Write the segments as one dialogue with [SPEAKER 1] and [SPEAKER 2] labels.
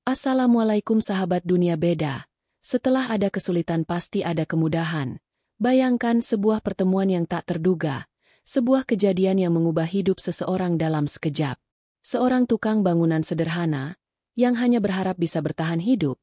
[SPEAKER 1] Assalamualaikum sahabat dunia beda. Setelah ada kesulitan pasti ada kemudahan. Bayangkan sebuah pertemuan yang tak terduga. Sebuah kejadian yang mengubah hidup seseorang dalam sekejap. Seorang tukang bangunan sederhana, yang hanya berharap bisa bertahan hidup,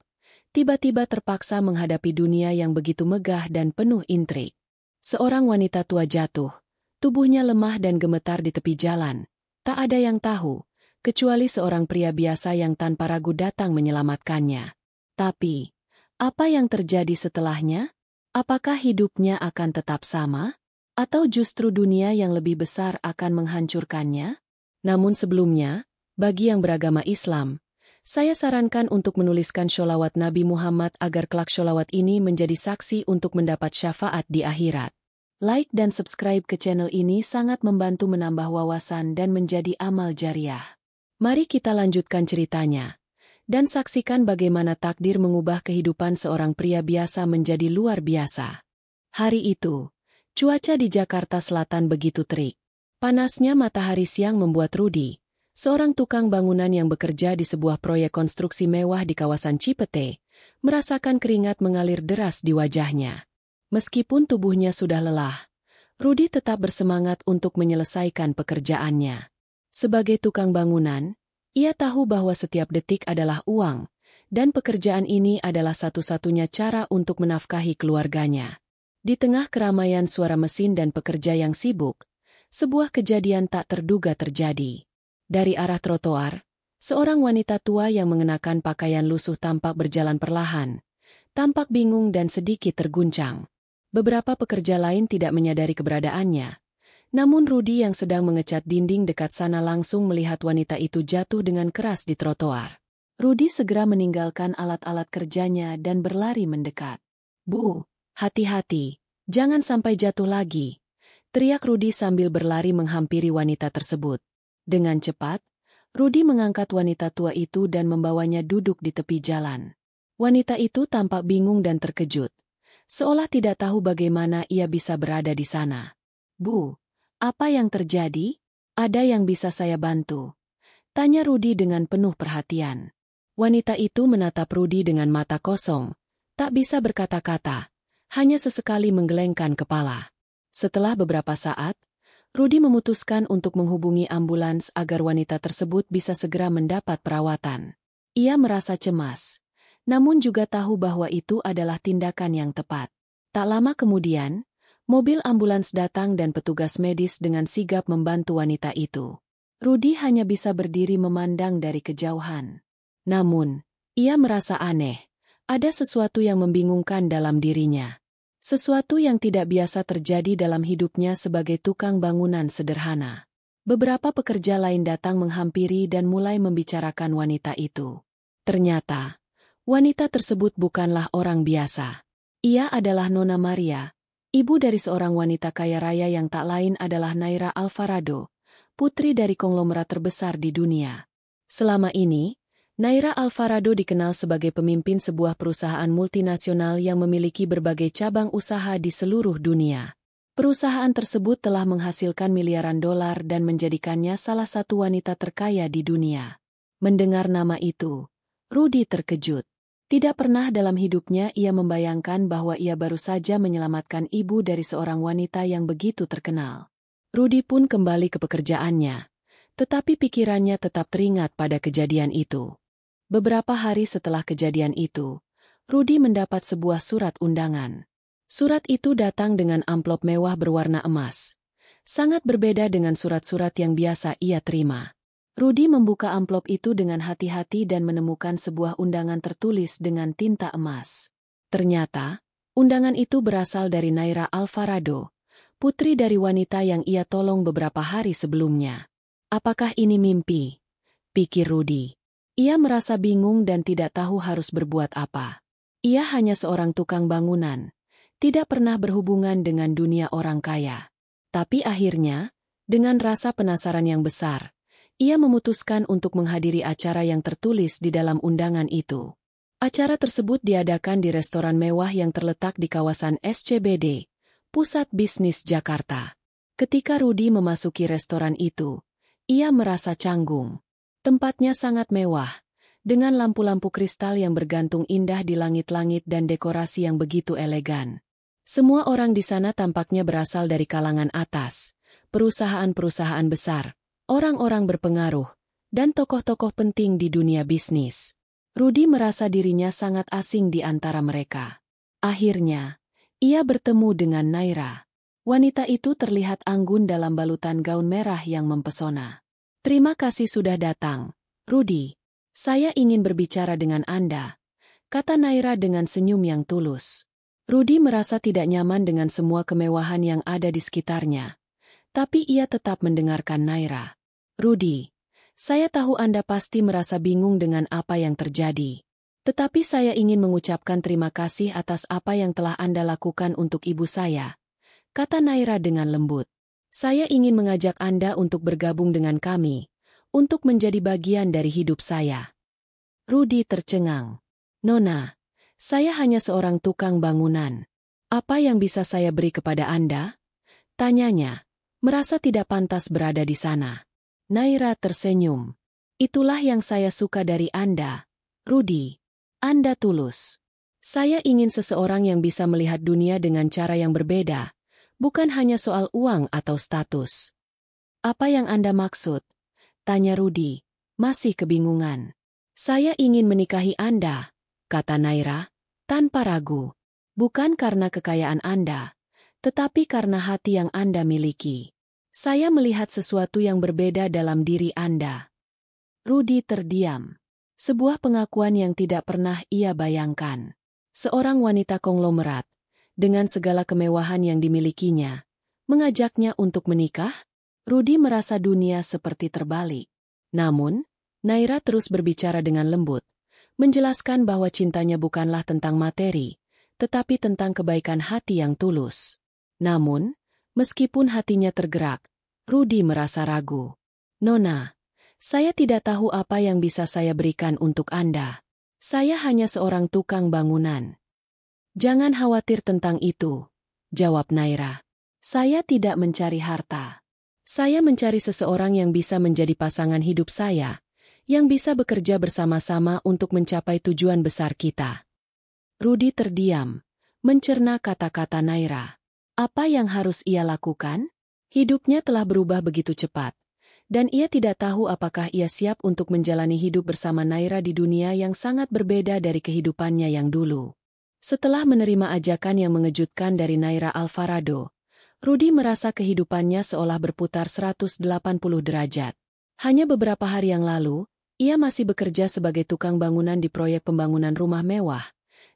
[SPEAKER 1] tiba-tiba terpaksa menghadapi dunia yang begitu megah dan penuh intrik. Seorang wanita tua jatuh. Tubuhnya lemah dan gemetar di tepi jalan. Tak ada yang tahu, kecuali seorang pria biasa yang tanpa ragu datang menyelamatkannya. Tapi, apa yang terjadi setelahnya? Apakah hidupnya akan tetap sama? Atau justru dunia yang lebih besar akan menghancurkannya? Namun sebelumnya, bagi yang beragama Islam, saya sarankan untuk menuliskan sholawat Nabi Muhammad agar kelak sholawat ini menjadi saksi untuk mendapat syafaat di akhirat. Like dan subscribe ke channel ini sangat membantu menambah wawasan dan menjadi amal jariah. Mari kita lanjutkan ceritanya, dan saksikan bagaimana takdir mengubah kehidupan seorang pria biasa menjadi luar biasa. Hari itu, cuaca di Jakarta Selatan begitu terik. Panasnya matahari siang membuat Rudi, seorang tukang bangunan yang bekerja di sebuah proyek konstruksi mewah di kawasan Cipete, merasakan keringat mengalir deras di wajahnya. Meskipun tubuhnya sudah lelah, Rudi tetap bersemangat untuk menyelesaikan pekerjaannya. Sebagai tukang bangunan, ia tahu bahwa setiap detik adalah uang, dan pekerjaan ini adalah satu-satunya cara untuk menafkahi keluarganya. Di tengah keramaian suara mesin dan pekerja yang sibuk, sebuah kejadian tak terduga terjadi. Dari arah trotoar, seorang wanita tua yang mengenakan pakaian lusuh tampak berjalan perlahan, tampak bingung dan sedikit terguncang. Beberapa pekerja lain tidak menyadari keberadaannya. Namun Rudi yang sedang mengecat dinding dekat sana langsung melihat wanita itu jatuh dengan keras di trotoar. Rudi segera meninggalkan alat-alat kerjanya dan berlari mendekat. "Bu, hati-hati, jangan sampai jatuh lagi," teriak Rudi sambil berlari menghampiri wanita tersebut. Dengan cepat, Rudi mengangkat wanita tua itu dan membawanya duduk di tepi jalan. Wanita itu tampak bingung dan terkejut, seolah tidak tahu bagaimana ia bisa berada di sana. "Bu, apa yang terjadi? Ada yang bisa saya bantu?" tanya Rudi dengan penuh perhatian. Wanita itu menatap Rudi dengan mata kosong, tak bisa berkata-kata, hanya sesekali menggelengkan kepala. Setelah beberapa saat, Rudi memutuskan untuk menghubungi ambulans agar wanita tersebut bisa segera mendapat perawatan. Ia merasa cemas, namun juga tahu bahwa itu adalah tindakan yang tepat. Tak lama kemudian, mobil ambulans datang dan petugas medis dengan sigap membantu wanita itu. Rudi hanya bisa berdiri memandang dari kejauhan. Namun, ia merasa aneh. Ada sesuatu yang membingungkan dalam dirinya. Sesuatu yang tidak biasa terjadi dalam hidupnya sebagai tukang bangunan sederhana. Beberapa pekerja lain datang menghampiri dan mulai membicarakan wanita itu. Ternyata, wanita tersebut bukanlah orang biasa. Ia adalah Nona Maria, ibu dari seorang wanita kaya raya yang tak lain adalah Naira Alvarado, putri dari konglomerat terbesar di dunia. Selama ini, Naira Alvarado dikenal sebagai pemimpin sebuah perusahaan multinasional yang memiliki berbagai cabang usaha di seluruh dunia. Perusahaan tersebut telah menghasilkan miliaran dolar dan menjadikannya salah satu wanita terkaya di dunia. Mendengar nama itu, Rudi terkejut. Tidak pernah dalam hidupnya ia membayangkan bahwa ia baru saja menyelamatkan ibu dari seorang wanita yang begitu terkenal. Rudi pun kembali ke pekerjaannya, tetapi pikirannya tetap teringat pada kejadian itu. Beberapa hari setelah kejadian itu, Rudi mendapat sebuah surat undangan. Surat itu datang dengan amplop mewah berwarna emas. Sangat berbeda dengan surat-surat yang biasa ia terima. Rudi membuka amplop itu dengan hati-hati dan menemukan sebuah undangan tertulis dengan tinta emas. Ternyata, undangan itu berasal dari Naira Alvarado, putri dari wanita yang ia tolong beberapa hari sebelumnya. Apakah ini mimpi? Pikir Rudi. Ia merasa bingung dan tidak tahu harus berbuat apa. Ia hanya seorang tukang bangunan, tidak pernah berhubungan dengan dunia orang kaya. Tapi akhirnya, dengan rasa penasaran yang besar, ia memutuskan untuk menghadiri acara yang tertulis di dalam undangan itu. Acara tersebut diadakan di restoran mewah yang terletak di kawasan SCBD, Pusat Bisnis Jakarta. Ketika Rudi memasuki restoran itu, ia merasa canggung. Tempatnya sangat mewah, dengan lampu-lampu kristal yang bergantung indah di langit-langit dan dekorasi yang begitu elegan. Semua orang di sana tampaknya berasal dari kalangan atas, perusahaan-perusahaan besar, orang-orang berpengaruh, dan tokoh-tokoh penting di dunia bisnis. Rudy merasa dirinya sangat asing di antara mereka. Akhirnya, ia bertemu dengan Naira. Wanita itu terlihat anggun dalam balutan gaun merah yang mempesona. "Terima kasih sudah datang, Rudy. Saya ingin berbicara dengan Anda," kata Naira dengan senyum yang tulus. Rudy merasa tidak nyaman dengan semua kemewahan yang ada di sekitarnya. Tapi ia tetap mendengarkan Naira. "Rudy, saya tahu Anda pasti merasa bingung dengan apa yang terjadi. Tetapi saya ingin mengucapkan terima kasih atas apa yang telah Anda lakukan untuk ibu saya," kata Naira dengan lembut. "Saya ingin mengajak Anda untuk bergabung dengan kami, untuk menjadi bagian dari hidup saya." Rudy tercengang. "Nona, saya hanya seorang tukang bangunan. Apa yang bisa saya beri kepada Anda?" tanyanya, merasa tidak pantas berada di sana. Naira tersenyum. "Itulah yang saya suka dari Anda, Rudy. Anda tulus. Saya ingin seseorang yang bisa melihat dunia dengan cara yang berbeda, bukan hanya soal uang atau status." "Apa yang Anda maksud?" tanya Rudy, masih kebingungan. "Saya ingin menikahi Anda," kata Naira, tanpa ragu. "Bukan karena kekayaan Anda, tetapi karena hati yang Anda miliki. Saya melihat sesuatu yang berbeda dalam diri Anda." Rudy terdiam. Sebuah pengakuan yang tidak pernah ia bayangkan. Seorang wanita konglomerat, dengan segala kemewahan yang dimilikinya, mengajaknya untuk menikah? Rudy merasa dunia seperti terbalik. Namun, Naira terus berbicara dengan lembut, menjelaskan bahwa cintanya bukanlah tentang materi, tetapi tentang kebaikan hati yang tulus. Namun, meskipun hatinya tergerak, Rudy merasa ragu. "Nona, saya tidak tahu apa yang bisa saya berikan untuk Anda. Saya hanya seorang tukang bangunan." "Jangan khawatir tentang itu," jawab Naira. "Saya tidak mencari harta. Saya mencari seseorang yang bisa menjadi pasangan hidup saya, yang bisa bekerja bersama-sama untuk mencapai tujuan besar kita." Rudy terdiam, mencerna kata-kata Naira. Apa yang harus ia lakukan? Hidupnya telah berubah begitu cepat. Dan ia tidak tahu apakah ia siap untuk menjalani hidup bersama Naira di dunia yang sangat berbeda dari kehidupannya yang dulu. Setelah menerima ajakan yang mengejutkan dari Naira Alvarado, Rudy merasa kehidupannya seolah berputar 180 derajat. Hanya beberapa hari yang lalu, ia masih bekerja sebagai tukang bangunan di proyek pembangunan rumah mewah.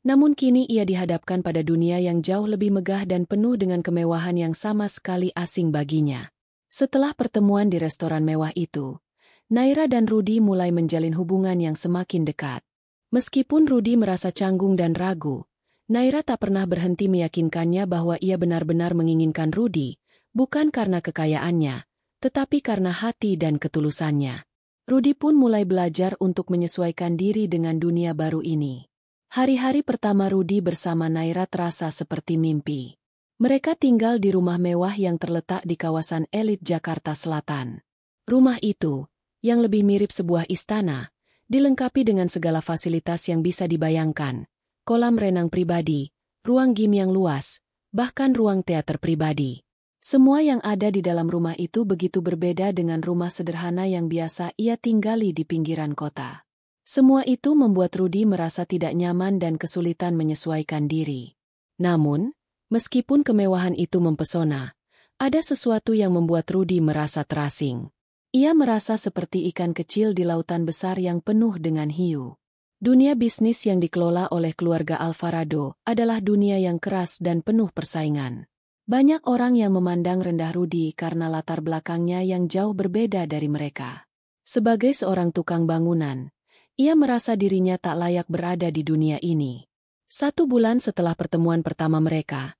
[SPEAKER 1] Namun kini ia dihadapkan pada dunia yang jauh lebih megah dan penuh dengan kemewahan yang sama sekali asing baginya. Setelah pertemuan di restoran mewah itu, Naira dan Rudy mulai menjalin hubungan yang semakin dekat. Meskipun Rudy merasa canggung dan ragu, Naira tak pernah berhenti meyakinkannya bahwa ia benar-benar menginginkan Rudy, bukan karena kekayaannya, tetapi karena hati dan ketulusannya. Rudy pun mulai belajar untuk menyesuaikan diri dengan dunia baru ini. Hari-hari pertama Rudy bersama Naira terasa seperti mimpi. Mereka tinggal di rumah mewah yang terletak di kawasan elit Jakarta Selatan. Rumah itu, yang lebih mirip sebuah istana, dilengkapi dengan segala fasilitas yang bisa dibayangkan, kolam renang pribadi, ruang gym yang luas, bahkan ruang teater pribadi. Semua yang ada di dalam rumah itu begitu berbeda dengan rumah sederhana yang biasa ia tinggali di pinggiran kota. Semua itu membuat Rudy merasa tidak nyaman dan kesulitan menyesuaikan diri. Namun, meskipun kemewahan itu mempesona, ada sesuatu yang membuat Rudy merasa terasing. Ia merasa seperti ikan kecil di lautan besar yang penuh dengan hiu. Dunia bisnis yang dikelola oleh keluarga Alvarado adalah dunia yang keras dan penuh persaingan. Banyak orang yang memandang rendah Rudy karena latar belakangnya yang jauh berbeda dari mereka. Sebagai seorang tukang bangunan, ia merasa dirinya tak layak berada di dunia ini. 1 bulan setelah pertemuan pertama mereka,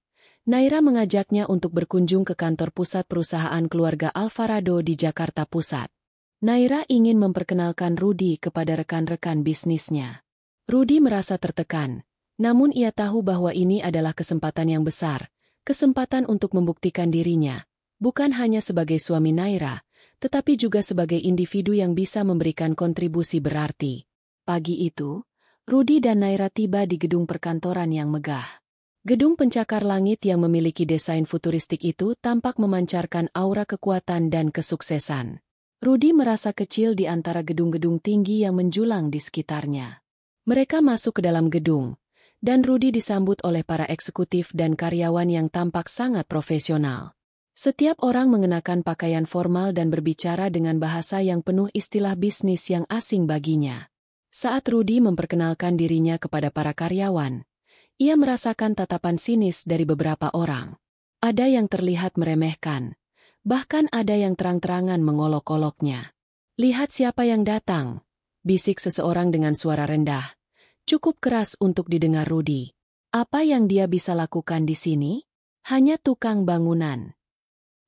[SPEAKER 1] Naira mengajaknya untuk berkunjung ke kantor pusat perusahaan keluarga Alvarado di Jakarta Pusat. Naira ingin memperkenalkan Rudy kepada rekan-rekan bisnisnya. Rudy merasa tertekan, namun ia tahu bahwa ini adalah kesempatan yang besar, kesempatan untuk membuktikan dirinya, bukan hanya sebagai suami Naira, tetapi juga sebagai individu yang bisa memberikan kontribusi berarti. Pagi itu, Rudy dan Naira tiba di gedung perkantoran yang megah. Gedung pencakar langit yang memiliki desain futuristik itu tampak memancarkan aura kekuatan dan kesuksesan. Rudy merasa kecil di antara gedung-gedung tinggi yang menjulang di sekitarnya. Mereka masuk ke dalam gedung, dan Rudy disambut oleh para eksekutif dan karyawan yang tampak sangat profesional. Setiap orang mengenakan pakaian formal dan berbicara dengan bahasa yang penuh istilah bisnis yang asing baginya. Saat Rudy memperkenalkan dirinya kepada para karyawan, ia merasakan tatapan sinis dari beberapa orang. Ada yang terlihat meremehkan, bahkan ada yang terang-terangan mengolok-oloknya. "Lihat siapa yang datang," bisik seseorang dengan suara rendah. Cukup keras untuk didengar Rudy. Apa yang dia bisa lakukan di sini? Hanya tukang bangunan.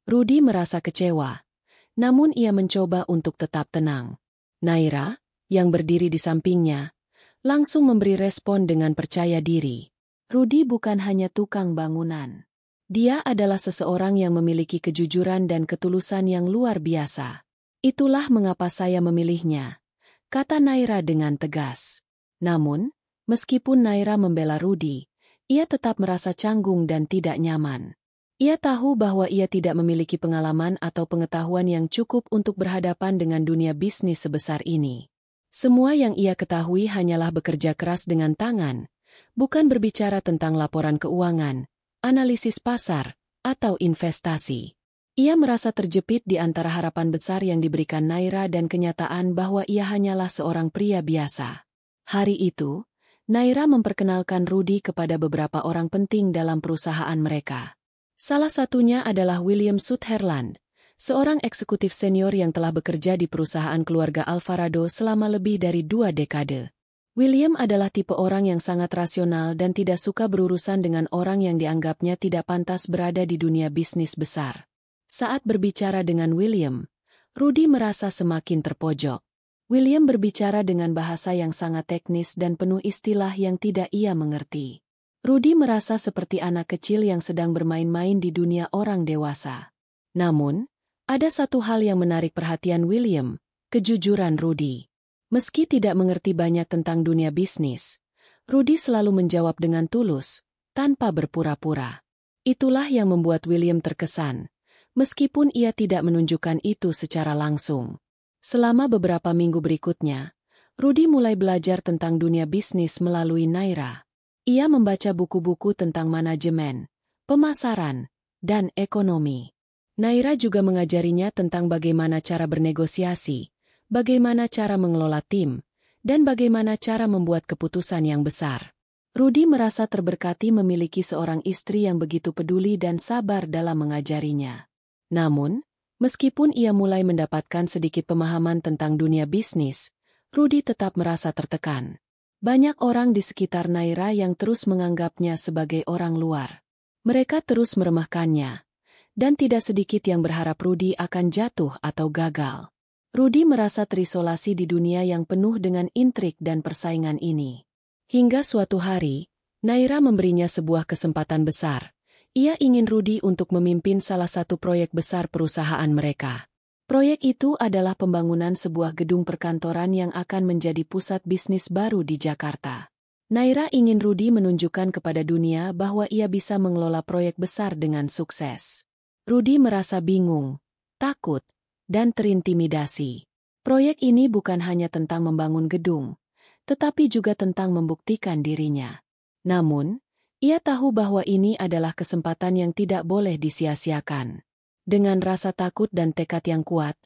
[SPEAKER 1] Rudy merasa kecewa, namun ia mencoba untuk tetap tenang. Naira, yang berdiri di sampingnya, langsung memberi respon dengan percaya diri. Rudy bukan hanya tukang bangunan. Dia adalah seseorang yang memiliki kejujuran dan ketulusan yang luar biasa. "Itulah mengapa saya memilihnya," kata Naira dengan tegas. Namun, meskipun Naira membela Rudy, ia tetap merasa canggung dan tidak nyaman. Ia tahu bahwa ia tidak memiliki pengalaman atau pengetahuan yang cukup untuk berhadapan dengan dunia bisnis sebesar ini. Semua yang ia ketahui hanyalah bekerja keras dengan tangan, bukan berbicara tentang laporan keuangan, analisis pasar, atau investasi. Ia merasa terjepit di antara harapan besar yang diberikan Naira dan kenyataan bahwa ia hanyalah seorang pria biasa. Hari itu, Naira memperkenalkan Rudy kepada beberapa orang penting dalam perusahaan mereka. Salah satunya adalah William Sutherland, seorang eksekutif senior yang telah bekerja di perusahaan keluarga Alvarado selama lebih dari 2 dekade. William adalah tipe orang yang sangat rasional dan tidak suka berurusan dengan orang yang dianggapnya tidak pantas berada di dunia bisnis besar. Saat berbicara dengan William, Rudy merasa semakin terpojok. William berbicara dengan bahasa yang sangat teknis dan penuh istilah yang tidak ia mengerti. Rudy merasa seperti anak kecil yang sedang bermain-main di dunia orang dewasa. Namun, ada satu hal yang menarik perhatian William, kejujuran Rudy. Meski tidak mengerti banyak tentang dunia bisnis, Rudy selalu menjawab dengan tulus, tanpa berpura-pura. Itulah yang membuat William terkesan, meskipun ia tidak menunjukkan itu secara langsung. Selama beberapa minggu berikutnya, Rudy mulai belajar tentang dunia bisnis melalui Naira. Ia membaca buku-buku tentang manajemen, pemasaran, dan ekonomi. Naira juga mengajarinya tentang bagaimana cara bernegosiasi, bagaimana cara mengelola tim, dan bagaimana cara membuat keputusan yang besar. Rudy merasa terberkati memiliki seorang istri yang begitu peduli dan sabar dalam mengajarinya. Namun, meskipun ia mulai mendapatkan sedikit pemahaman tentang dunia bisnis, Rudy tetap merasa tertekan. Banyak orang di sekitar Naira yang terus menganggapnya sebagai orang luar. Mereka terus meremehkannya, dan tidak sedikit yang berharap Rudy akan jatuh atau gagal. Rudy merasa terisolasi di dunia yang penuh dengan intrik dan persaingan ini. Hingga suatu hari, Naira memberinya sebuah kesempatan besar. Ia ingin Rudy untuk memimpin salah satu proyek besar perusahaan mereka. Proyek itu adalah pembangunan sebuah gedung perkantoran yang akan menjadi pusat bisnis baru di Jakarta. Naira ingin Rudy menunjukkan kepada dunia bahwa ia bisa mengelola proyek besar dengan sukses. Rudy merasa bingung, takut, dan terintimidasi. Proyek ini bukan hanya tentang membangun gedung, tetapi juga tentang membuktikan dirinya. Namun, ia tahu bahwa ini adalah kesempatan yang tidak boleh disia-siakan. Dengan rasa takut dan tekad yang kuat,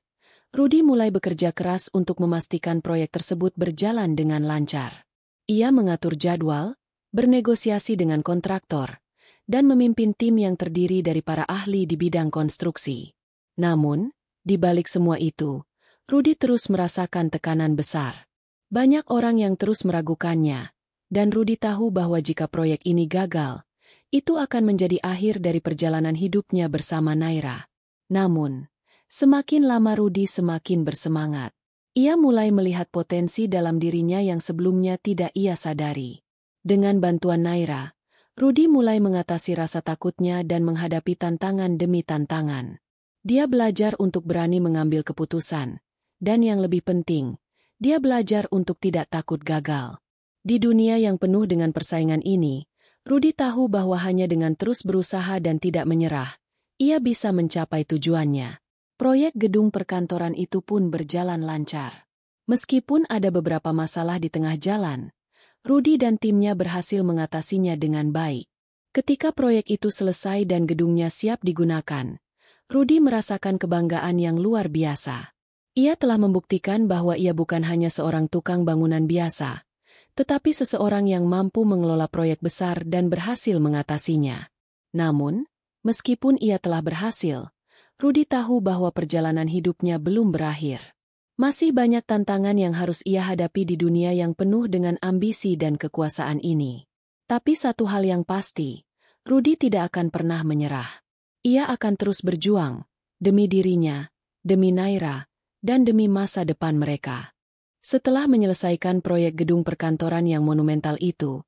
[SPEAKER 1] Rudy mulai bekerja keras untuk memastikan proyek tersebut berjalan dengan lancar. Ia mengatur jadwal, bernegosiasi dengan kontraktor, dan memimpin tim yang terdiri dari para ahli di bidang konstruksi. Namun, di balik semua itu, Rudy terus merasakan tekanan besar. Banyak orang yang terus meragukannya, dan Rudy tahu bahwa jika proyek ini gagal, itu akan menjadi akhir dari perjalanan hidupnya bersama Naira. Namun, semakin lama Rudy semakin bersemangat. Ia mulai melihat potensi dalam dirinya yang sebelumnya tidak ia sadari. Dengan bantuan Naira, Rudy mulai mengatasi rasa takutnya dan menghadapi tantangan demi tantangan. Dia belajar untuk berani mengambil keputusan, dan yang lebih penting, dia belajar untuk tidak takut gagal. Di dunia yang penuh dengan persaingan ini, Rudy tahu bahwa hanya dengan terus berusaha dan tidak menyerah, ia bisa mencapai tujuannya. Proyek gedung perkantoran itu pun berjalan lancar. Meskipun ada beberapa masalah di tengah jalan, Rudy dan timnya berhasil mengatasinya dengan baik. Ketika proyek itu selesai dan gedungnya siap digunakan, Rudy merasakan kebanggaan yang luar biasa. Ia telah membuktikan bahwa ia bukan hanya seorang tukang bangunan biasa, tetapi seseorang yang mampu mengelola proyek besar dan berhasil mengatasinya. Namun, meskipun ia telah berhasil, Rudy tahu bahwa perjalanan hidupnya belum berakhir. Masih banyak tantangan yang harus ia hadapi di dunia yang penuh dengan ambisi dan kekuasaan ini. Tapi satu hal yang pasti, Rudy tidak akan pernah menyerah. Ia akan terus berjuang, demi dirinya, demi Naira, dan demi masa depan mereka. Setelah menyelesaikan proyek gedung perkantoran yang monumental itu,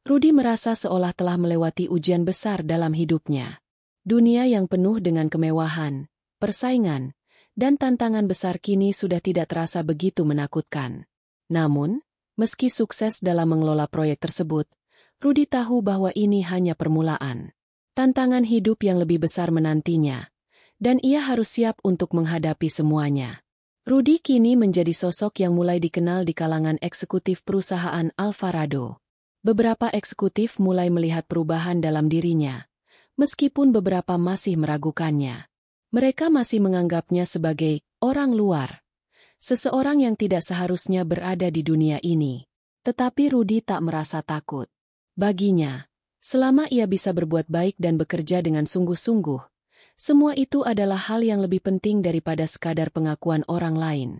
[SPEAKER 1] Rudy merasa seolah telah melewati ujian besar dalam hidupnya. Dunia yang penuh dengan kemewahan, persaingan, dan tantangan besar kini sudah tidak terasa begitu menakutkan. Namun, meski sukses dalam mengelola proyek tersebut, Rudy tahu bahwa ini hanya permulaan. Tantangan hidup yang lebih besar menantinya, dan ia harus siap untuk menghadapi semuanya. Rudy kini menjadi sosok yang mulai dikenal di kalangan eksekutif perusahaan Alvarado. Beberapa eksekutif mulai melihat perubahan dalam dirinya, meskipun beberapa masih meragukannya. Mereka masih menganggapnya sebagai orang luar, seseorang yang tidak seharusnya berada di dunia ini. Tetapi Rudy tak merasa takut. Baginya, selama ia bisa berbuat baik dan bekerja dengan sungguh-sungguh, semua itu adalah hal yang lebih penting daripada sekadar pengakuan orang lain.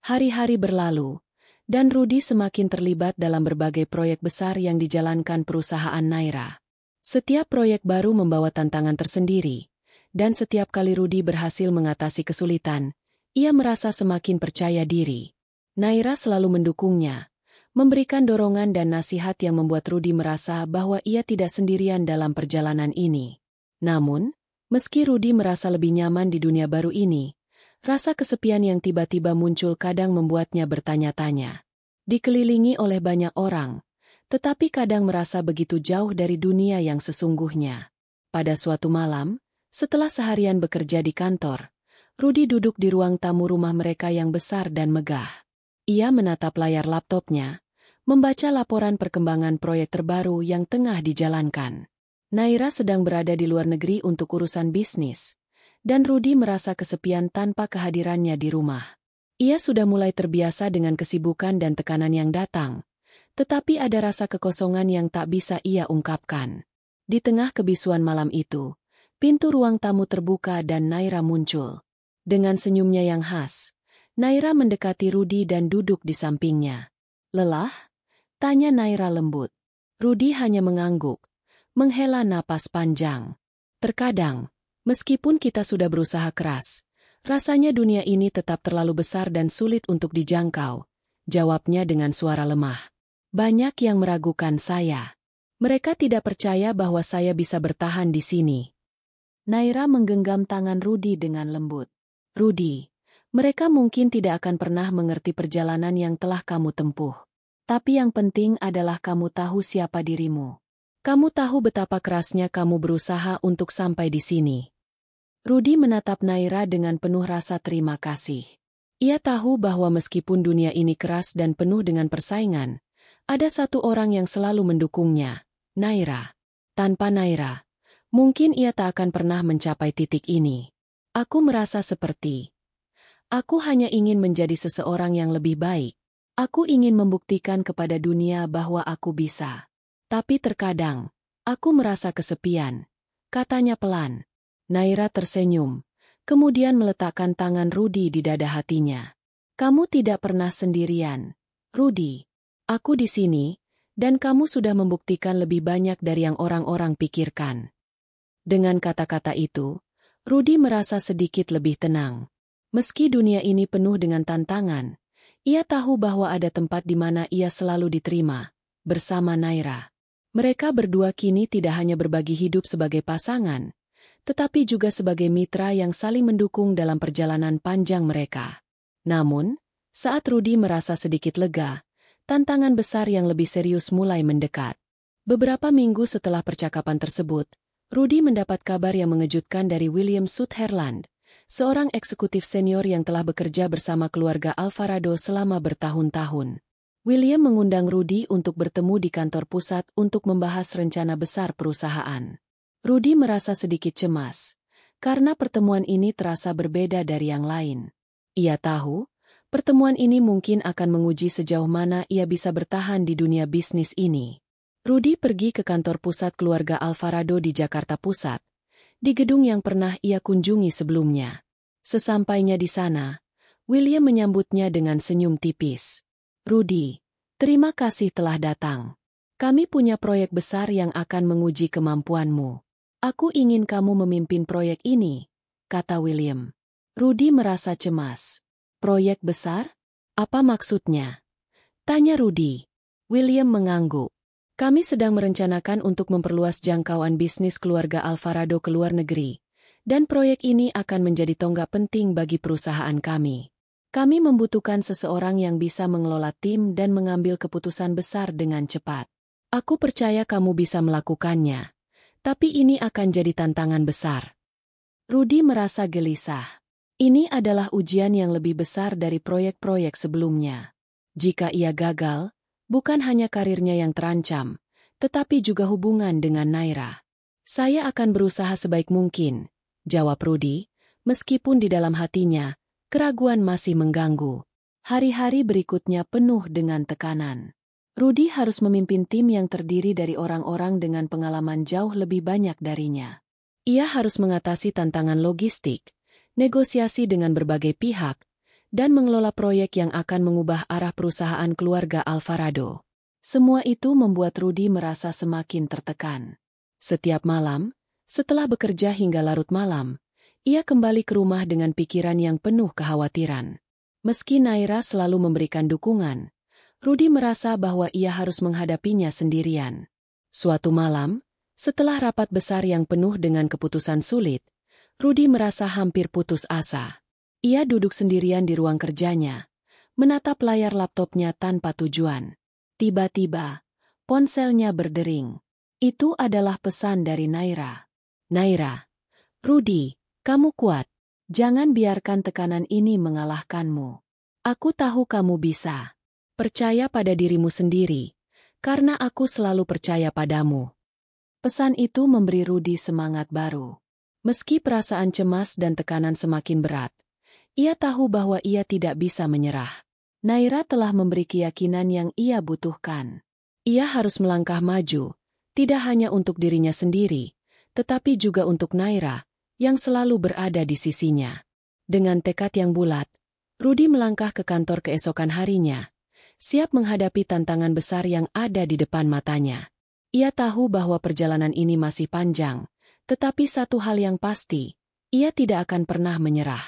[SPEAKER 1] Hari-hari berlalu, dan Rudy semakin terlibat dalam berbagai proyek besar yang dijalankan perusahaan Naira. Setiap proyek baru membawa tantangan tersendiri, dan setiap kali Rudy berhasil mengatasi kesulitan, ia merasa semakin percaya diri. Naira selalu mendukungnya, memberikan dorongan dan nasihat yang membuat Rudy merasa bahwa ia tidak sendirian dalam perjalanan ini. Namun, meski Rudy merasa lebih nyaman di dunia baru ini, rasa kesepian yang tiba-tiba muncul kadang membuatnya bertanya-tanya. Dikelilingi oleh banyak orang, tetapi kadang merasa begitu jauh dari dunia yang sesungguhnya. Pada suatu malam, setelah seharian bekerja di kantor, Rudy duduk di ruang tamu rumah mereka yang besar dan megah. Ia menatap layar laptopnya, membaca laporan perkembangan proyek terbaru yang tengah dijalankan. Naira sedang berada di luar negeri untuk urusan bisnis, dan Rudy merasa kesepian tanpa kehadirannya di rumah. Ia sudah mulai terbiasa dengan kesibukan dan tekanan yang datang, tetapi ada rasa kekosongan yang tak bisa ia ungkapkan. Di tengah kebisuan malam itu, pintu ruang tamu terbuka dan Naira muncul. Dengan senyumnya yang khas, Naira mendekati Rudy dan duduk di sampingnya. "Lelah?" tanya Naira lembut. Rudy hanya mengangguk, menghela napas panjang. "Terkadang, meskipun kita sudah berusaha keras, rasanya dunia ini tetap terlalu besar dan sulit untuk dijangkau," jawabnya dengan suara lemah. "Banyak yang meragukan saya. Mereka tidak percaya bahwa saya bisa bertahan di sini." Naira menggenggam tangan Rudy dengan lembut. "Rudy, mereka mungkin tidak akan pernah mengerti perjalanan yang telah kamu tempuh. Tapi yang penting adalah kamu tahu siapa dirimu. Kamu tahu betapa kerasnya kamu berusaha untuk sampai di sini." Rudy menatap Naira dengan penuh rasa terima kasih. Ia tahu bahwa meskipun dunia ini keras dan penuh dengan persaingan, ada satu orang yang selalu mendukungnya, Naira. Tanpa Naira, mungkin ia tak akan pernah mencapai titik ini. "Aku merasa seperti aku hanya ingin menjadi seseorang yang lebih baik. Aku ingin membuktikan kepada dunia bahwa aku bisa. Tapi terkadang, aku merasa kesepian," katanya pelan. Naira tersenyum, kemudian meletakkan tangan Rudy di dada hatinya. "Kamu tidak pernah sendirian, Rudy. Aku di sini, dan kamu sudah membuktikan lebih banyak dari yang orang-orang pikirkan." Dengan kata-kata itu, Rudy merasa sedikit lebih tenang. Meski dunia ini penuh dengan tantangan, ia tahu bahwa ada tempat di mana ia selalu diterima, bersama Naira. Mereka berdua kini tidak hanya berbagi hidup sebagai pasangan, tetapi juga sebagai mitra yang saling mendukung dalam perjalanan panjang mereka. Namun, Saat Rudy merasa sedikit lega, tantangan besar yang lebih serius mulai mendekat. Beberapa minggu setelah percakapan tersebut, Rudy mendapat kabar yang mengejutkan dari William Sutherland, seorang eksekutif senior yang telah bekerja bersama keluarga Alvarado selama bertahun-tahun. William mengundang Rudy untuk bertemu di kantor pusat untuk membahas rencana besar perusahaan. Rudy merasa sedikit cemas, karena pertemuan ini terasa berbeda dari yang lain. Ia tahu, pertemuan ini mungkin akan menguji sejauh mana ia bisa bertahan di dunia bisnis ini. Rudy pergi ke kantor pusat keluarga Alvarado di Jakarta Pusat, di gedung yang pernah ia kunjungi sebelumnya. Sesampainya di sana, William menyambutnya dengan senyum tipis. "Rudy, terima kasih telah datang. Kami punya proyek besar yang akan menguji kemampuanmu. Aku ingin kamu memimpin proyek ini," kata William. Rudy merasa cemas. "Proyek besar? Apa maksudnya?" tanya Rudy. William mengangguk. "Kami sedang merencanakan untuk memperluas jangkauan bisnis keluarga Alvarado ke luar negeri, dan proyek ini akan menjadi tonggak penting bagi perusahaan kami. Kami membutuhkan seseorang yang bisa mengelola tim dan mengambil keputusan besar dengan cepat. Aku percaya kamu bisa melakukannya, tapi ini akan jadi tantangan besar." Rudy merasa gelisah. Ini adalah ujian yang lebih besar dari proyek-proyek sebelumnya. Jika ia gagal, bukan hanya karirnya yang terancam, tetapi juga hubungan dengan Naira. "Saya akan berusaha sebaik mungkin," jawab Rudy, meskipun di dalam hatinya, keraguan masih mengganggu. Hari-hari berikutnya penuh dengan tekanan. Rudy harus memimpin tim yang terdiri dari orang-orang dengan pengalaman jauh lebih banyak darinya. Ia harus mengatasi tantangan logistik, negosiasi dengan berbagai pihak, dan mengelola proyek yang akan mengubah arah perusahaan keluarga Alvarado. Semua itu membuat Rudy merasa semakin tertekan. Setiap malam, setelah bekerja hingga larut malam, ia kembali ke rumah dengan pikiran yang penuh kekhawatiran. Meski Naira selalu memberikan dukungan, Rudy merasa bahwa ia harus menghadapinya sendirian. Suatu malam, setelah rapat besar yang penuh dengan keputusan sulit, Rudy merasa hampir putus asa. Ia duduk sendirian di ruang kerjanya, menatap layar laptopnya tanpa tujuan. Tiba-tiba, ponselnya berdering. Itu adalah pesan dari Naira. "Naira, Rudy, kamu kuat. Jangan biarkan tekanan ini mengalahkanmu. Aku tahu kamu bisa. Percaya pada dirimu sendiri, karena aku selalu percaya padamu." Pesan itu memberi Rudy semangat baru. Meski perasaan cemas dan tekanan semakin berat, ia tahu bahwa ia tidak bisa menyerah. Naira telah memberi keyakinan yang ia butuhkan. Ia harus melangkah maju, tidak hanya untuk dirinya sendiri, tetapi juga untuk Naira, yang selalu berada di sisinya. Dengan tekad yang bulat, Rudy melangkah ke kantor keesokan harinya, siap menghadapi tantangan besar yang ada di depan matanya. Ia tahu bahwa perjalanan ini masih panjang, tetapi satu hal yang pasti, ia tidak akan pernah menyerah.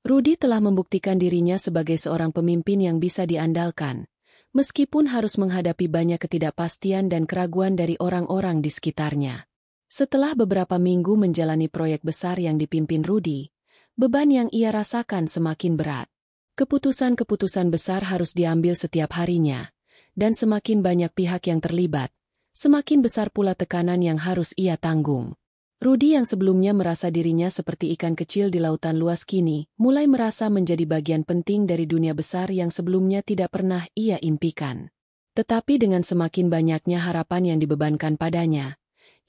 [SPEAKER 1] Rudy telah membuktikan dirinya sebagai seorang pemimpin yang bisa diandalkan, meskipun harus menghadapi banyak ketidakpastian dan keraguan dari orang-orang di sekitarnya. Setelah beberapa minggu menjalani proyek besar yang dipimpin Rudy, beban yang ia rasakan semakin berat. Keputusan-keputusan besar harus diambil setiap harinya, dan semakin banyak pihak yang terlibat, semakin besar pula tekanan yang harus ia tanggung. Rudy yang sebelumnya merasa dirinya seperti ikan kecil di lautan luas kini, mulai merasa menjadi bagian penting dari dunia besar yang sebelumnya tidak pernah ia impikan. Tetapi dengan semakin banyaknya harapan yang dibebankan padanya,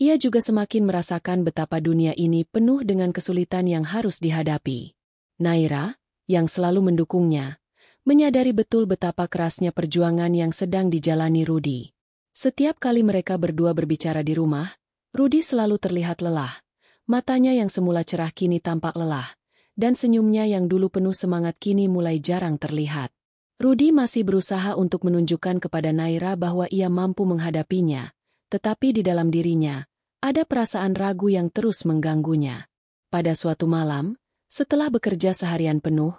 [SPEAKER 1] ia juga semakin merasakan betapa dunia ini penuh dengan kesulitan yang harus dihadapi. Naira, yang selalu mendukungnya, menyadari betul betapa kerasnya perjuangan yang sedang dijalani Rudy. Setiap kali mereka berdua berbicara di rumah, Rudy selalu terlihat lelah. Matanya yang semula cerah kini tampak lelah, dan senyumnya yang dulu penuh semangat kini mulai jarang terlihat. Rudy masih berusaha untuk menunjukkan kepada Naira bahwa ia mampu menghadapinya, tetapi di dalam dirinya, ada perasaan ragu yang terus mengganggunya. Pada suatu malam, setelah bekerja seharian penuh,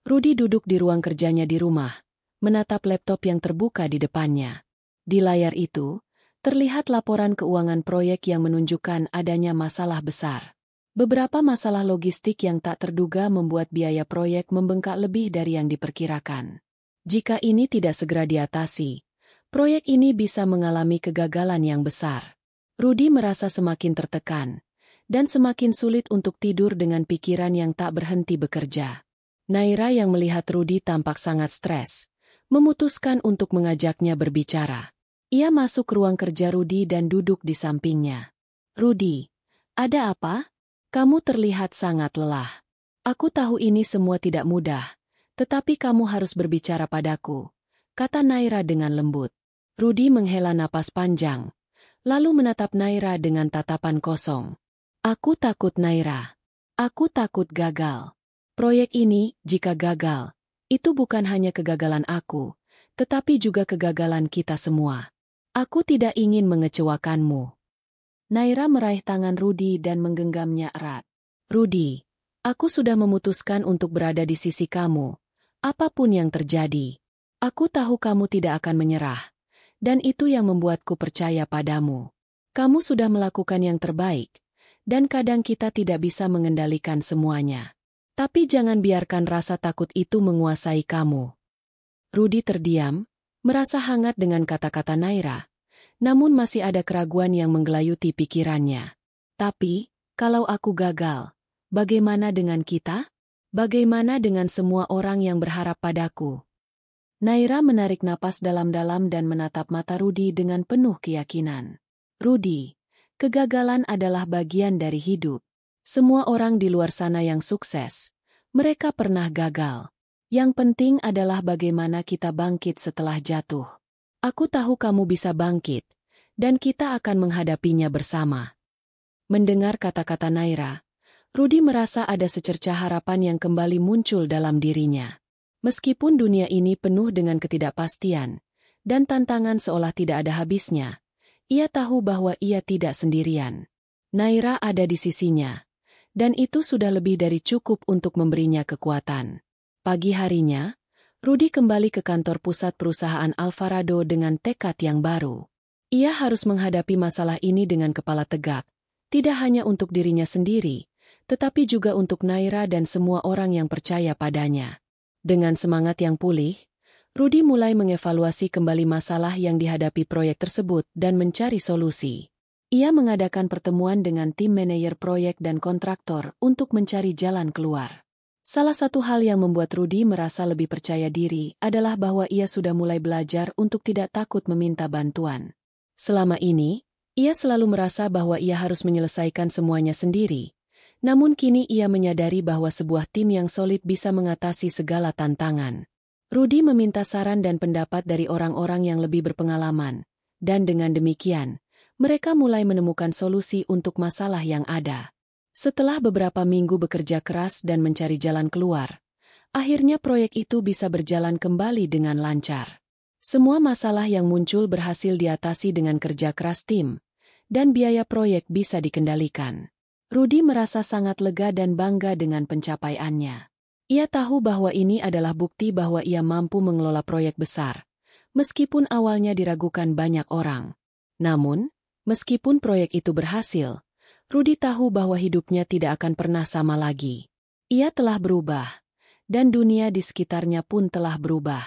[SPEAKER 1] Rudy duduk di ruang kerjanya di rumah, menatap laptop yang terbuka di depannya. Di layar itu, terlihat laporan keuangan proyek yang menunjukkan adanya masalah besar. Beberapa masalah logistik yang tak terduga membuat biaya proyek membengkak lebih dari yang diperkirakan. Jika ini tidak segera diatasi, proyek ini bisa mengalami kegagalan yang besar. Rudy merasa semakin tertekan, dan semakin sulit untuk tidur dengan pikiran yang tak berhenti bekerja. Naira yang melihat Rudy tampak sangat stres, memutuskan untuk mengajaknya berbicara. Ia masuk ke ruang kerja Rudy dan duduk di sampingnya. Rudy, ada apa? Kamu terlihat sangat lelah. Aku tahu ini semua tidak mudah, tetapi kamu harus berbicara padaku, kata Naira dengan lembut. Rudy menghela napas panjang, lalu menatap Naira dengan tatapan kosong. Aku takut, Naira. Aku takut gagal. Proyek ini, jika gagal, itu bukan hanya kegagalan aku, tetapi juga kegagalan kita semua. Aku tidak ingin mengecewakanmu. Naira meraih tangan Rudy dan menggenggamnya erat. Rudy, aku sudah memutuskan untuk berada di sisi kamu, apapun yang terjadi. Aku tahu kamu tidak akan menyerah, dan itu yang membuatku percaya padamu. Kamu sudah melakukan yang terbaik, dan kadang kita tidak bisa mengendalikan semuanya. Tapi jangan biarkan rasa takut itu menguasai kamu. Rudy terdiam, merasa hangat dengan kata-kata Naira, namun masih ada keraguan yang menggelayuti pikirannya. Tapi, kalau aku gagal, bagaimana dengan kita? Bagaimana dengan semua orang yang berharap padaku? Naira menarik napas dalam-dalam dan menatap mata Rudy dengan penuh keyakinan. Rudy, kegagalan adalah bagian dari hidup. Semua orang di luar sana yang sukses, mereka pernah gagal. Yang penting adalah bagaimana kita bangkit setelah jatuh. Aku tahu kamu bisa bangkit, dan kita akan menghadapinya bersama. Mendengar kata-kata Naira, Rudy merasa ada secercah harapan yang kembali muncul dalam dirinya. Meskipun dunia ini penuh dengan ketidakpastian, dan tantangan seolah tidak ada habisnya, ia tahu bahwa ia tidak sendirian. Naira ada di sisinya, dan itu sudah lebih dari cukup untuk memberinya kekuatan. Pagi harinya, Rudy kembali ke kantor pusat perusahaan Alvarado dengan tekad yang baru. Ia harus menghadapi masalah ini dengan kepala tegak, tidak hanya untuk dirinya sendiri, tetapi juga untuk Naira dan semua orang yang percaya padanya. Dengan semangat yang pulih, Rudy mulai mengevaluasi kembali masalah yang dihadapi proyek tersebut dan mencari solusi. Ia mengadakan pertemuan dengan tim manajer proyek dan kontraktor untuk mencari jalan keluar. Salah satu hal yang membuat Rudy merasa lebih percaya diri adalah bahwa ia sudah mulai belajar untuk tidak takut meminta bantuan. Selama ini, ia selalu merasa bahwa ia harus menyelesaikan semuanya sendiri. Namun kini ia menyadari bahwa sebuah tim yang solid bisa mengatasi segala tantangan. Rudy meminta saran dan pendapat dari orang-orang yang lebih berpengalaman, dan dengan demikian, mereka mulai menemukan solusi untuk masalah yang ada. Setelah beberapa minggu bekerja keras dan mencari jalan keluar, akhirnya proyek itu bisa berjalan kembali dengan lancar. Semua masalah yang muncul berhasil diatasi dengan kerja keras tim, dan biaya proyek bisa dikendalikan. Rudy merasa sangat lega dan bangga dengan pencapaiannya. Ia tahu bahwa ini adalah bukti bahwa ia mampu mengelola proyek besar, meskipun awalnya diragukan banyak orang. Namun, meskipun proyek itu berhasil, Rudy tahu bahwa hidupnya tidak akan pernah sama lagi. Ia telah berubah, dan dunia di sekitarnya pun telah berubah.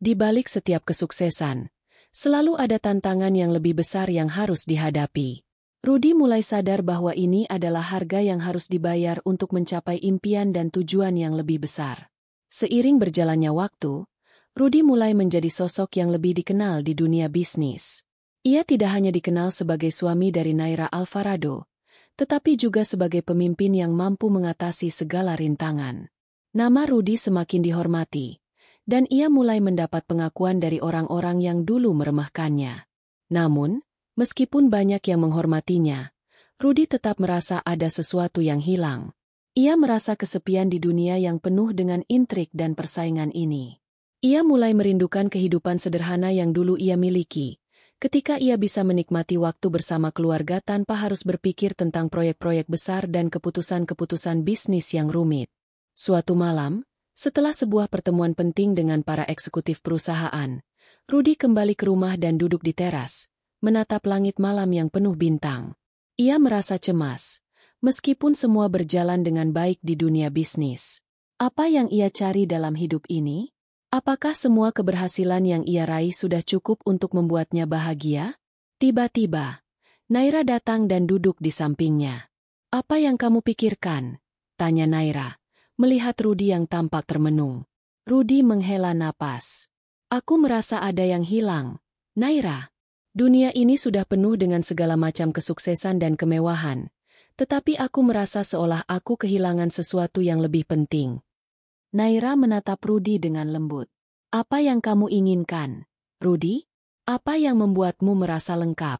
[SPEAKER 1] Di balik setiap kesuksesan, selalu ada tantangan yang lebih besar yang harus dihadapi. Rudy mulai sadar bahwa ini adalah harga yang harus dibayar untuk mencapai impian dan tujuan yang lebih besar. Seiring berjalannya waktu, Rudy mulai menjadi sosok yang lebih dikenal di dunia bisnis. Ia tidak hanya dikenal sebagai suami dari Naira Alvarado, tetapi juga sebagai pemimpin yang mampu mengatasi segala rintangan. Nama Rudy semakin dihormati, dan ia mulai mendapat pengakuan dari orang-orang yang dulu meremehkannya. Namun, meskipun banyak yang menghormatinya, Rudy tetap merasa ada sesuatu yang hilang. Ia merasa kesepian di dunia yang penuh dengan intrik dan persaingan ini. Ia mulai merindukan kehidupan sederhana yang dulu ia miliki, ketika ia bisa menikmati waktu bersama keluarga tanpa harus berpikir tentang proyek-proyek besar dan keputusan-keputusan bisnis yang rumit. Suatu malam, setelah sebuah pertemuan penting dengan para eksekutif perusahaan, Rudy kembali ke rumah dan duduk di teras, menatap langit malam yang penuh bintang. Ia merasa cemas, meskipun semua berjalan dengan baik di dunia bisnis. Apa yang ia cari dalam hidup ini? Apakah semua keberhasilan yang ia raih sudah cukup untuk membuatnya bahagia? Tiba-tiba, Naira datang dan duduk di sampingnya. "Apa yang kamu pikirkan?" tanya Naira, melihat Rudy yang tampak termenung. Rudy menghela napas. "Aku merasa ada yang hilang, Naira. Dunia ini sudah penuh dengan segala macam kesuksesan dan kemewahan, tetapi aku merasa seolah aku kehilangan sesuatu yang lebih penting." Naira menatap Rudy dengan lembut. "Apa yang kamu inginkan, Rudy? Apa yang membuatmu merasa lengkap?"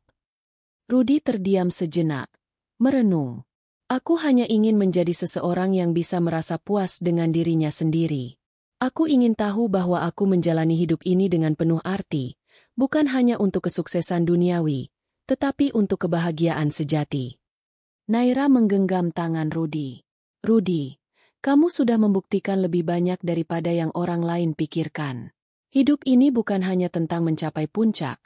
[SPEAKER 1] Rudy terdiam sejenak, merenung. "Aku hanya ingin menjadi seseorang yang bisa merasa puas dengan dirinya sendiri. Aku ingin tahu bahwa aku menjalani hidup ini dengan penuh arti, bukan hanya untuk kesuksesan duniawi, tetapi untuk kebahagiaan sejati." Naira menggenggam tangan Rudy. "Rudy, kamu sudah membuktikan lebih banyak daripada yang orang lain pikirkan. Hidup ini bukan hanya tentang mencapai puncak,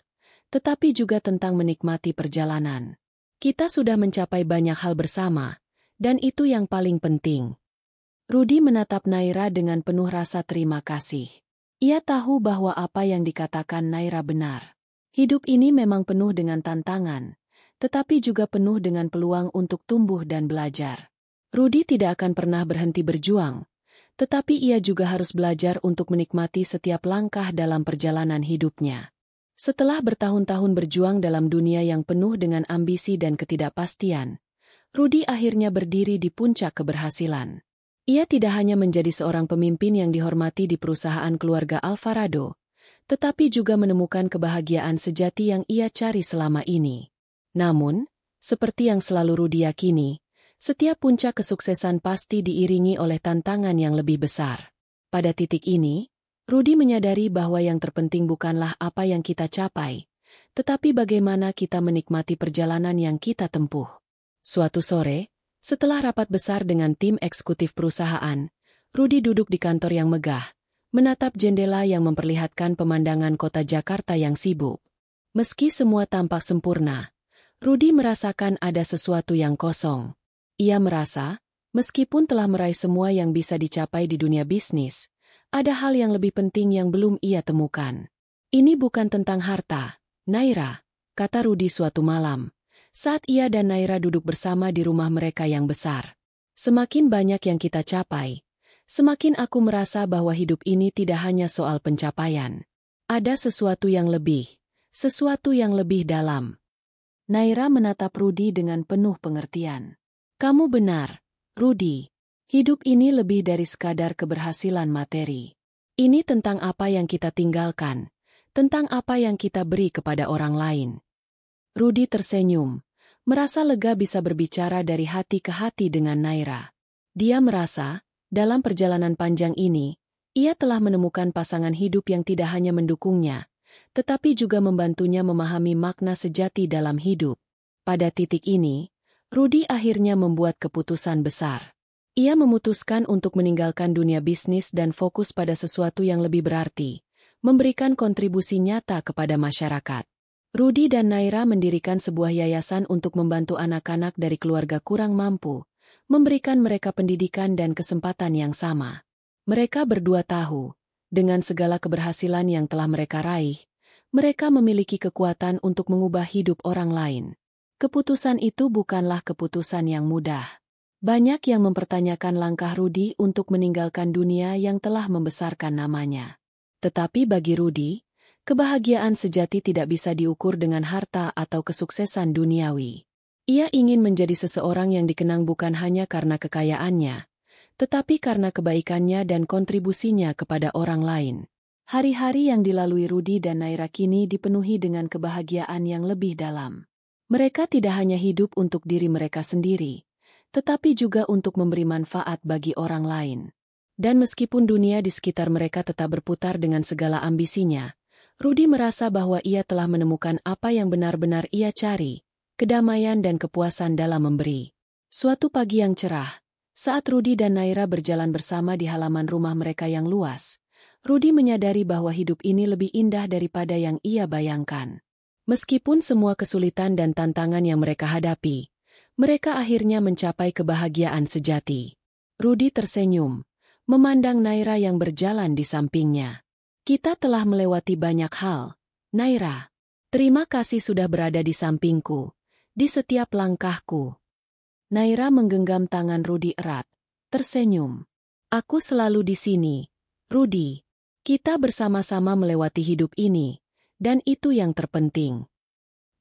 [SPEAKER 1] tetapi juga tentang menikmati perjalanan. Kita sudah mencapai banyak hal bersama, dan itu yang paling penting." Rudy menatap Naira dengan penuh rasa terima kasih. Ia tahu bahwa apa yang dikatakan Naira benar. Hidup ini memang penuh dengan tantangan, tetapi juga penuh dengan peluang untuk tumbuh dan belajar. Rudy tidak akan pernah berhenti berjuang, tetapi ia juga harus belajar untuk menikmati setiap langkah dalam perjalanan hidupnya. Setelah bertahun-tahun berjuang dalam dunia yang penuh dengan ambisi dan ketidakpastian, Rudy akhirnya berdiri di puncak keberhasilan. Ia tidak hanya menjadi seorang pemimpin yang dihormati di perusahaan keluarga Alvarado, tetapi juga menemukan kebahagiaan sejati yang ia cari selama ini. Namun, seperti yang selalu Rudy yakini, setiap puncak kesuksesan pasti diiringi oleh tantangan yang lebih besar. Pada titik ini, Rudy menyadari bahwa yang terpenting bukanlah apa yang kita capai, tetapi bagaimana kita menikmati perjalanan yang kita tempuh. Suatu sore, setelah rapat besar dengan tim eksekutif perusahaan, Rudy duduk di kantor yang megah, menatap jendela yang memperlihatkan pemandangan kota Jakarta yang sibuk. Meski semua tampak sempurna, Rudy merasakan ada sesuatu yang kosong. Ia merasa, meskipun telah meraih semua yang bisa dicapai di dunia bisnis, ada hal yang lebih penting yang belum ia temukan. "Ini bukan tentang harta, Naira," kata Rudy suatu malam, saat ia dan Naira duduk bersama di rumah mereka yang besar. "Semakin banyak yang kita capai, semakin aku merasa bahwa hidup ini tidak hanya soal pencapaian. Ada sesuatu yang lebih dalam." Naira menatap Rudy dengan penuh pengertian. "Kamu benar, Rudy. Hidup ini lebih dari sekadar keberhasilan materi. Ini tentang apa yang kita tinggalkan, tentang apa yang kita beri kepada orang lain." Rudy tersenyum, merasa lega bisa berbicara dari hati ke hati dengan Naira. Dia merasa, dalam perjalanan panjang ini, ia telah menemukan pasangan hidup yang tidak hanya mendukungnya, tetapi juga membantunya memahami makna sejati dalam hidup. Pada titik ini, Rudy akhirnya membuat keputusan besar. Ia memutuskan untuk meninggalkan dunia bisnis dan fokus pada sesuatu yang lebih berarti, memberikan kontribusi nyata kepada masyarakat. Rudy dan Naira mendirikan sebuah yayasan untuk membantu anak-anak dari keluarga kurang mampu, memberikan mereka pendidikan dan kesempatan yang sama. Mereka berdua tahu, dengan segala keberhasilan yang telah mereka raih, mereka memiliki kekuatan untuk mengubah hidup orang lain. Keputusan itu bukanlah keputusan yang mudah. Banyak yang mempertanyakan langkah Rudy untuk meninggalkan dunia yang telah membesarkan namanya. Tetapi bagi Rudy, kebahagiaan sejati tidak bisa diukur dengan harta atau kesuksesan duniawi. Ia ingin menjadi seseorang yang dikenang bukan hanya karena kekayaannya, tetapi karena kebaikannya dan kontribusinya kepada orang lain. Hari-hari yang dilalui Rudy dan Naira kini dipenuhi dengan kebahagiaan yang lebih dalam. Mereka tidak hanya hidup untuk diri mereka sendiri, tetapi juga untuk memberi manfaat bagi orang lain. Dan meskipun dunia di sekitar mereka tetap berputar dengan segala ambisinya, Rudy merasa bahwa ia telah menemukan apa yang benar-benar ia cari, kedamaian dan kepuasan dalam memberi. Suatu pagi yang cerah, saat Rudy dan Naira berjalan bersama di halaman rumah mereka yang luas, Rudy menyadari bahwa hidup ini lebih indah daripada yang ia bayangkan. Meskipun semua kesulitan dan tantangan yang mereka hadapi, mereka akhirnya mencapai kebahagiaan sejati. Rudy tersenyum, memandang Naira yang berjalan di sampingnya. Kita telah melewati banyak hal, Naira. Terima kasih sudah berada di sampingku, di setiap langkahku. Naira menggenggam tangan Rudy erat, tersenyum. Aku selalu di sini, Rudy. Kita bersama-sama melewati hidup ini, dan itu yang terpenting.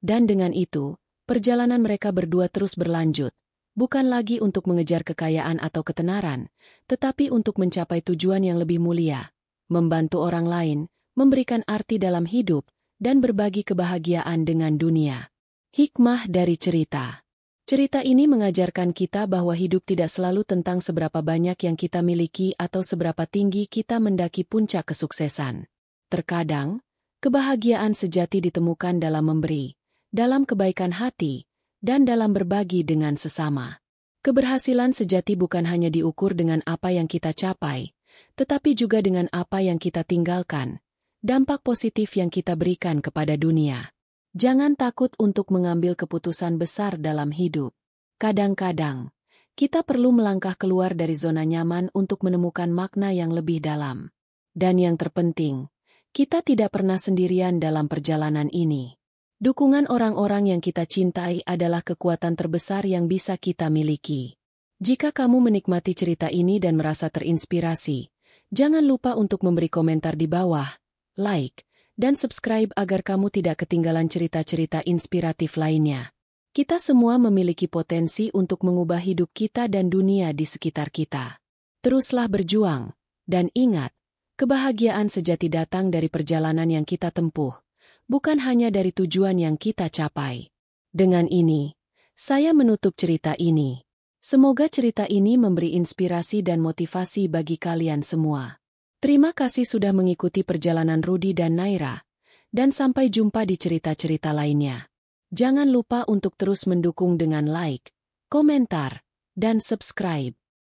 [SPEAKER 1] Dan dengan itu, perjalanan mereka berdua terus berlanjut, bukan lagi untuk mengejar kekayaan atau ketenaran, tetapi untuk mencapai tujuan yang lebih mulia, membantu orang lain, memberikan arti dalam hidup, dan berbagi kebahagiaan dengan dunia. Hikmah dari cerita. Cerita ini mengajarkan kita bahwa hidup tidak selalu tentang seberapa banyak yang kita miliki atau seberapa tinggi kita mendaki puncak kesuksesan. Terkadang, kebahagiaan sejati ditemukan dalam memberi, dalam kebaikan hati, dan dalam berbagi dengan sesama. Keberhasilan sejati bukan hanya diukur dengan apa yang kita capai, tetapi juga dengan apa yang kita tinggalkan, dampak positif yang kita berikan kepada dunia. Jangan takut untuk mengambil keputusan besar dalam hidup. Kadang-kadang, kita perlu melangkah keluar dari zona nyaman untuk menemukan makna yang lebih dalam. Dan yang terpenting, kita tidak pernah sendirian dalam perjalanan ini. Dukungan orang-orang yang kita cintai adalah kekuatan terbesar yang bisa kita miliki. Jika kamu menikmati cerita ini dan merasa terinspirasi, jangan lupa untuk memberi komentar di bawah, like, dan subscribe agar kamu tidak ketinggalan cerita-cerita inspiratif lainnya. Kita semua memiliki potensi untuk mengubah hidup kita dan dunia di sekitar kita. Teruslah berjuang, dan ingat, kebahagiaan sejati datang dari perjalanan yang kita tempuh, bukan hanya dari tujuan yang kita capai. Dengan ini, saya menutup cerita ini. Semoga cerita ini memberi inspirasi dan motivasi bagi kalian semua. Terima kasih sudah mengikuti perjalanan Rudy dan Naira, dan sampai jumpa di cerita-cerita lainnya. Jangan lupa untuk terus mendukung dengan like, komentar, dan subscribe.